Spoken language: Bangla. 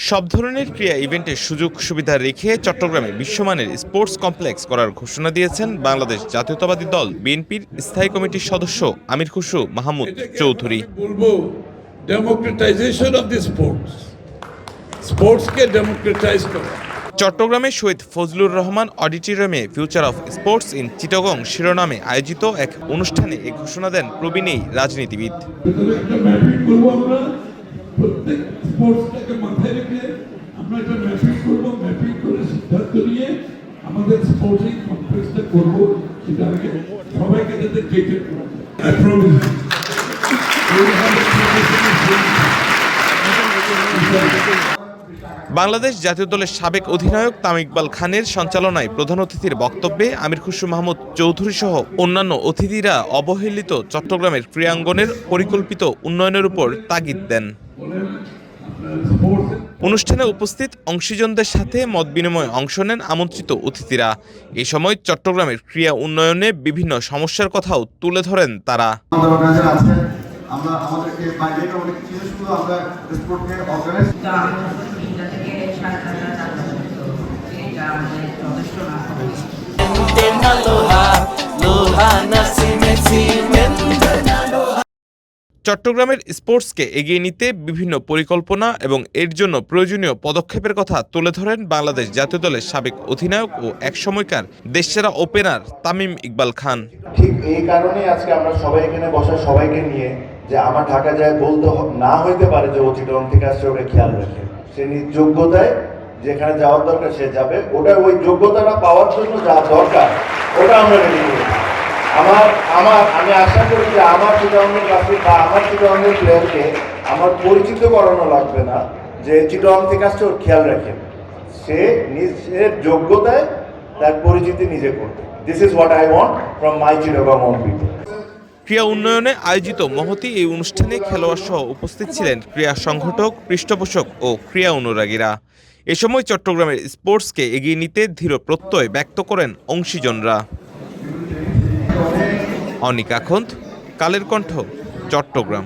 সব ধরনের ক্রীড়া ইভেন্টের সুযোগ সুবিধা রেখে চট্টগ্রামে বিশ্বমানের স্পোর্টস কমপ্লেক্স করার ঘোষণা দিয়েছেন বাংলাদেশ জাতীয়তাবাদী দল বিএনপির স্থায়ী কমিটির সদস্য আমির খুসরু মাহমুদ চৌধুরী। বলবো ডেমোক্রেটাইজেশন অফ দি স্পোর্টসকে ডেমোক্রেটাইজ করা। চট্টগ্রামে শহীদ ফজলুর রহমান অডিটোরিয়ামে future of sports in Chittagong শিরোনামে আয়োজিত এক অনুষ্ঠানে এ ঘোষণা দেন প্রবীণ এই রাজনীতিবিদ। প্রত্যেক স্পোর্টসটাকে মাথায় রেখে আমরা একটা ম্যাপিং করবো, ম্যাপিং করে সিদ্ধান্ত নিয়ে আমাদের স্পোর্টিং কমপ্লেক্সটা করবো, সেটা আগে সবাইকে যাতে কেটে বাংলাদেশ জাতীয় দলের সাবেক অধিনায়ক তামিম ইকবাল খানের সঞ্চালনায় প্রধান অতিথির বক্তব্যে আমির খুসরু মাহমুদ চৌধুরী সহ অন্যান্য অতিথিরা অবহেলিত চট্টগ্রামের ক্রীড়াঙ্গনের পরিকল্পিত উন্নয়নের উপর তাগিদ দেন। অনুষ্ঠানে উপস্থিত অংশীজনদের সাথে মত বিনিময়ে অংশ নেন আমন্ত্রিত অতিথিরা। এ সময় চট্টগ্রামের ক্রীড়া উন্নয়নে বিভিন্ন সমস্যার কথাও তুলে ধরেন তারা। চট্টগ্রামের স্পোর্টসকে এগিয়ে নিতে বিভিন্ন পরিকল্পনা এবং এর জন্য প্রয়োজনীয় পদক্ষেপের কথা তুলে ধরেন বাংলাদেশ জাতীয় দলের সাবেক অধিনায়ক ও একসময়কার দেশসেরা ওপেনার তামিম ইকবাল খান। ঠিক এই কারণে আজকে আমরা সবাই এখানে বসা, সবাইকে নিয়ে যে আমার ঢাকা যায় বলতে না হইতে পারে যে ও চিটাগং থেকে আসছে, ওটা খেয়াল রাখে। সে নিজ যোগ্যতায় যেখানে যাওয়ার দরকার সে যাবে, ওটা ওই যোগ্যতাটা পাওয়ার জন্য যা দরকার ওটা আমরা রেডি করি। আমি আশা করি যে আমার চিটাগংয়ের কাছে বা আমার চিটাগংয়ের প্লেয়ারকে আমার পরিচিত করানো লাগবে না যে চিটাগং থেকে আসছে, ওর খেয়াল রাখেন। সে নিজের যোগ্যতায় তার পরিচিতি নিজে করবে। This is what I want from my Chittagong own people. ক্রীড়া উন্নয়নে আয়োজিত মহতী এই অনুষ্ঠানে খেলোয়াড় সহ উপস্থিত ছিলেন ক্রীড়া সংগঠক, পৃষ্ঠপোষক ও ক্রীড়া অনুরাগীরা। এ সময় চট্টগ্রামের স্পোর্টসকে এগিয়ে নিতে দৃঢ় প্রত্যয় ব্যক্ত করেন অংশীজনরা। অনিক আখন্দ, কালের কণ্ঠ, চট্টগ্রাম।